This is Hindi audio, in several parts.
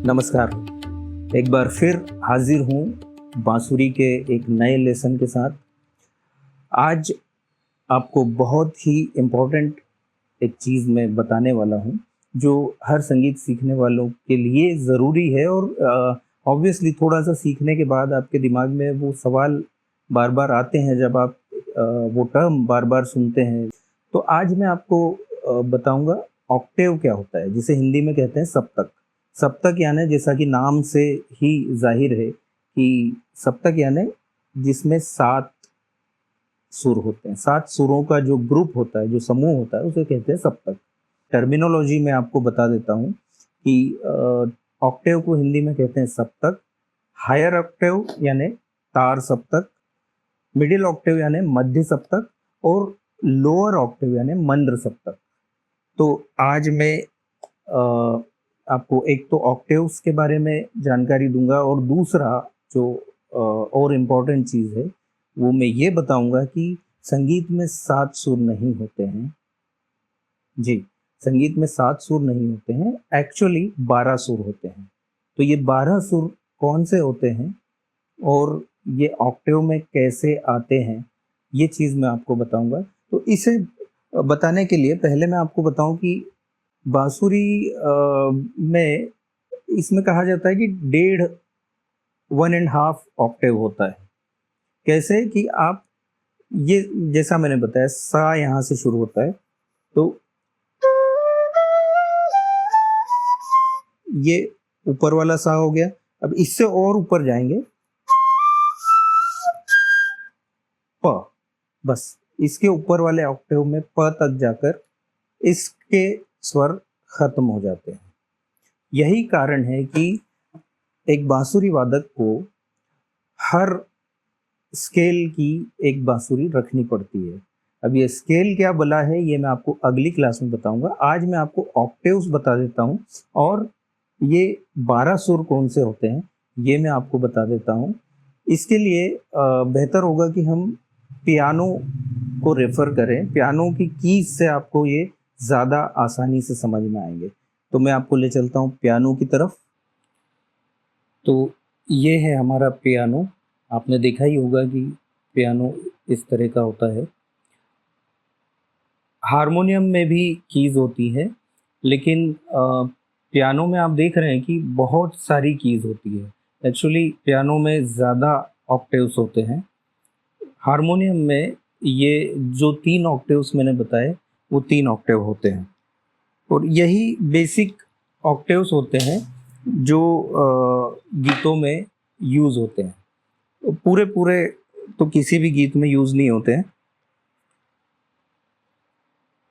नमस्कार। एक बार फिर हाजिर हूँ बांसुरी के एक नए लेसन के साथ। आज आपको बहुत ही इम्पोर्टेंट एक चीज़ मैं बताने वाला हूँ जो हर संगीत सीखने वालों के लिए ज़रूरी है और ऑब्वियसली थोड़ा सा सीखने के बाद आपके दिमाग में वो सवाल बार बार आते हैं जब आप वो टर्म बार बार सुनते हैं। तो आज मैं आपको बताऊंगा ऑक्टेव क्या होता है, जिसे हिंदी में कहते हैं सप्तक। सप्तक यानी जैसा कि नाम से ही जाहिर है कि सप्तक यानी जिसमें 7 सुर होते हैं। 7 सुरों का जो ग्रुप होता है, जो समूह होता है, उसे कहते हैं सप्तक। टर्मिनोलॉजी में आपको बता देता हूँ कि ऑक्टेव को हिंदी में कहते हैं सप्तक, हायर ऑक्टेव यानी तार सप्तक, मिडिल ऑक्टेव यानी मध्य सप्तक और लोअर ऑक्टेव यानी मंद्र सप्तक। तो आज मैं आपको एक तो ऑक्टेव्स के बारे में जानकारी दूंगा और दूसरा जो और इम्पोर्टेंट चीज़ है वो मैं ये बताऊंगा कि संगीत में 7 सुर नहीं होते हैं। जी, संगीत में 7 सुर नहीं होते हैं, एक्चुअली 12 सुर होते हैं। तो ये 12 सुर कौन से होते हैं और ये ऑक्टेव में कैसे आते हैं, ये चीज़ मैं आपको बताऊंगा। तो इसे बताने के लिए पहले मैं आपको बताऊं कि बांसुरी में इसमें कहा जाता है कि 1.5 ऑक्टेव होता है। कैसे कि आप ये जैसा मैंने बताया, सा यहाँ से शुरू होता है, तो ये ऊपर वाला सा हो गया। अब इससे और ऊपर जाएंगे, प, बस इसके ऊपर वाले ऑक्टेव में प तक जाकर इसके स्वर खत्म हो जाते हैं। यही कारण है कि एक बांसुरी वादक को हर स्केल की एक बांसुरी रखनी पड़ती है। अब ये स्केल क्या बला है ये मैं आपको अगली क्लास में बताऊंगा। आज मैं आपको ऑक्टेव्स बता देता हूँ और ये 12 सुर कौन से होते हैं ये मैं आपको बता देता हूँ। इसके लिए बेहतर होगा कि हम पियानो को रेफर करें। पियानो की कीज से आपको ये ज़्यादा आसानी से समझ में आएंगे। तो मैं आपको ले चलता हूँ पियानो की तरफ। तो ये है हमारा पियानो। आपने देखा ही होगा कि पियानो इस तरह का होता है। हारमोनियम में भी कीज होती है, लेकिन पियानो में आप देख रहे हैं कि बहुत सारी कीज होती है। एक्चुअली पियानो में ज़्यादा ऑक्टेव्स होते हैं। हारमोनियम में ये जो 3 ऑक्टेव्स मैंने बताए वो 3 ऑक्टेव होते हैं और यही बेसिक ऑक्टेव्स होते हैं जो गीतों में यूज़ होते हैं। तो पूरे तो किसी भी गीत में यूज़ नहीं होते हैं।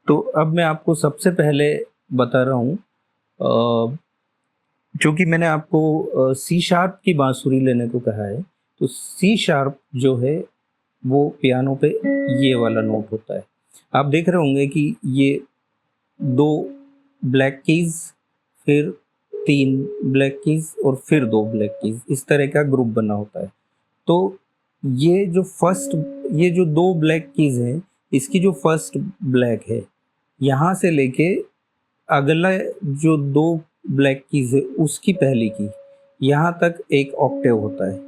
तो अब मैं आपको सबसे पहले बता रहा हूँ, चूँकि मैंने आपको सी शार्प की बांसुरी लेने को कहा है, तो सी शार्प जो है वो पियानो पे ये वाला नोट होता है। आप देख रहे होंगे कि ये 2 ब्लैक कीज, फिर 3 ब्लैक कीज और फिर 2 ब्लैक कीज, इस तरह का ग्रुप बना होता है। तो ये जो 2 ब्लैक कीज हैं, इसकी जो फर्स्ट ब्लैक है यहाँ से लेके अगला जो 2 ब्लैक कीज है उसकी पहली की यहाँ तक एक ऑक्टेव होता है।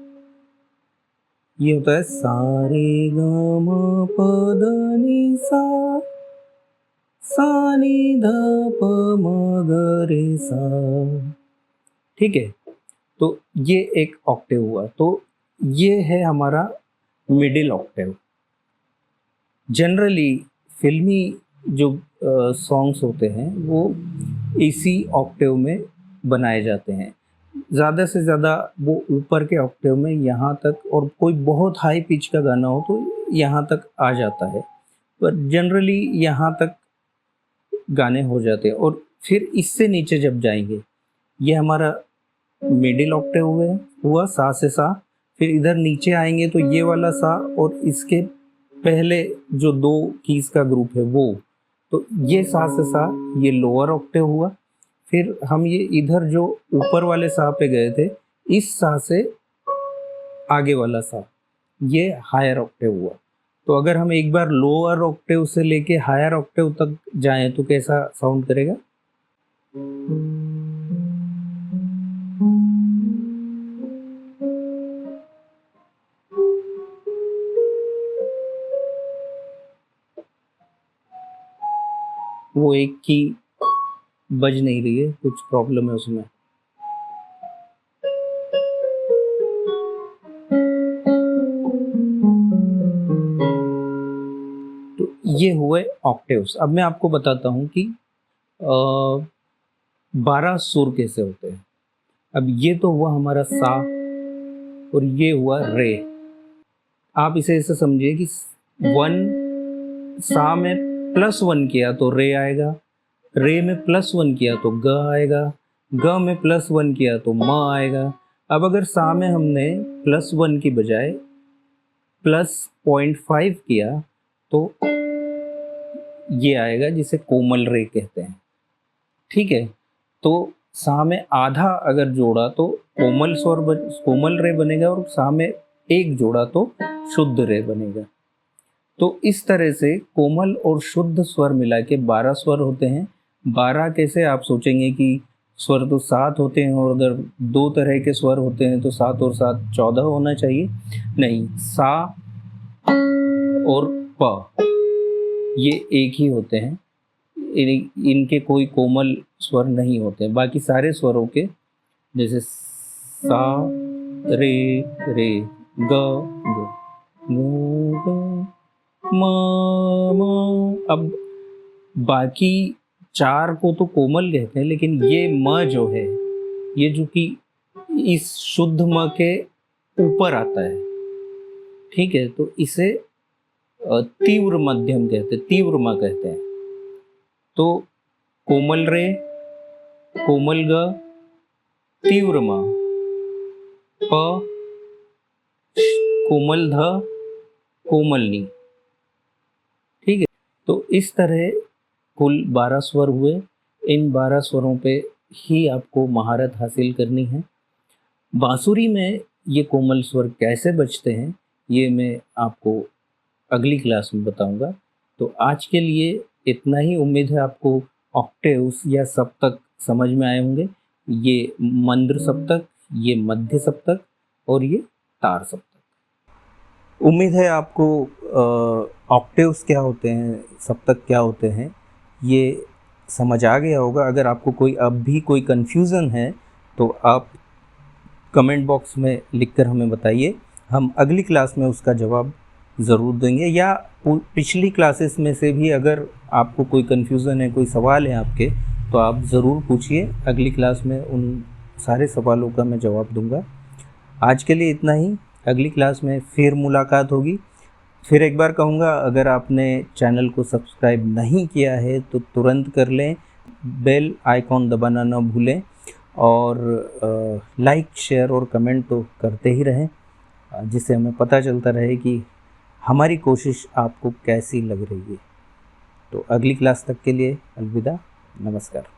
ये होता है सा रे ग म प ध नि सा, सा नि ध प म ग रे सा। ठीक है, तो ये एक ऑक्टेव हुआ। तो ये है हमारा मिडिल ऑक्टेव। जनरली फिल्मी जो सॉन्ग्स होते हैं वो इसी ऑक्टेव में बनाए जाते हैं। ज़्यादा से ज़्यादा वो ऊपर के ऑक्टेव में यहाँ तक, और कोई बहुत हाई पिच का गाना हो तो यहाँ तक आ जाता है, पर जनरली यहाँ तक गाने हो जाते हैं। और फिर इससे नीचे जब जाएंगे, ये हमारा मिडिल ऑक्टेव हुआ सा से सा। फिर इधर नीचे आएंगे तो ये वाला सा और इसके पहले जो 2 कीज का ग्रुप है वो, तो ये सा से सा ये लोअर ऑक्टेव हुआ। फिर हम ये इधर जो ऊपर वाले सा पे गए थे, इस सा से आगे वाला सा, ये हायर ऑक्टेव हुआ। तो अगर हम एक बार लोअर ऑक्टेव से लेके हायर ऑक्टेव तक जाएं तो कैसा साउंड करेगा। वो एक की बज नहीं रही है, कुछ प्रॉब्लम है उसमें। तो ये हुए ऑक्टेव्स। अब मैं आपको बताता हूँ कि 12 सुर कैसे होते हैं। अब ये तो हुआ हमारा सा और ये हुआ रे। आप इसे ऐसे समझिए कि 1 सा में +1 किया तो रे आएगा, रे में +1 किया तो ग आएगा, ग में +1 किया तो म आएगा। अब अगर सा में हमने +1 की बजाय +0.5 किया तो ये आएगा, जिसे कोमल रे कहते हैं। ठीक है, तो सा में आधा अगर जोड़ा तो कोमल रे बनेगा, और सा में 1 जोड़ा तो शुद्ध रे बनेगा। तो इस तरह से कोमल और शुद्ध स्वर मिला के 12 स्वर होते हैं। 12 कैसे, आप सोचेंगे कि स्वर तो 7 होते हैं, और अगर 2 तरह के स्वर होते हैं तो 7 और 7 14 होना चाहिए। नहीं, सा और प ये एक ही होते हैं, इनके कोई कोमल स्वर नहीं होते। बाकी सारे स्वरों के, जैसे सा, रे रे, ग ग, ग ग, म म। अब बाकी 4 को तो कोमल कहते हैं, लेकिन ये म जो है, ये जो कि इस शुद्ध म के ऊपर आता है, ठीक है, तो इसे तीव्र मध्यम कहते हैं, तीव्र म कहते हैं। तो कोमल रे, कोमल ग, तीव्र म, प, कोमल ध, कोमल नी। ठीक है, तो इस तरह कुल 12 स्वर हुए। इन 12 स्वरों पे ही आपको महारत हासिल करनी है। बांसुरी में ये कोमल स्वर कैसे बजते हैं, ये मैं आपको अगली क्लास में बताऊंगा। तो आज के लिए इतना ही। उम्मीद है आपको ऑक्टेव्स या सप्तक समझ में आए होंगे। ये मंद्र सप्तक, ये मध्य सप्तक और ये तार सप्तक। उम्मीद है आपको ऑक्टेव्स क्या होते हैं, सप्तक क्या होते हैं, ये समझ आ गया होगा। अगर आपको अब भी कोई कन्फ्यूज़न है तो आप कमेंट बॉक्स में लिखकर हमें बताइए, हम अगली क्लास में उसका जवाब ज़रूर देंगे। या पिछली क्लासेस में से भी अगर आपको कोई कन्फ्यूज़न है, कोई सवाल है आपके, तो आप ज़रूर पूछिए। अगली क्लास में उन सारे सवालों का मैं जवाब दूंगा। आज के लिए इतना ही। अगली क्लास में फिर मुलाकात होगी। फिर एक बार कहूँगा, अगर आपने चैनल को सब्सक्राइब नहीं किया है तो तुरंत कर लें, बेल आइकॉन दबाना ना भूलें, और लाइक, शेयर और कमेंट तो करते ही रहें, जिससे हमें पता चलता रहे कि हमारी कोशिश आपको कैसी लग रही है। तो अगली क्लास तक के लिए अलविदा, नमस्कार।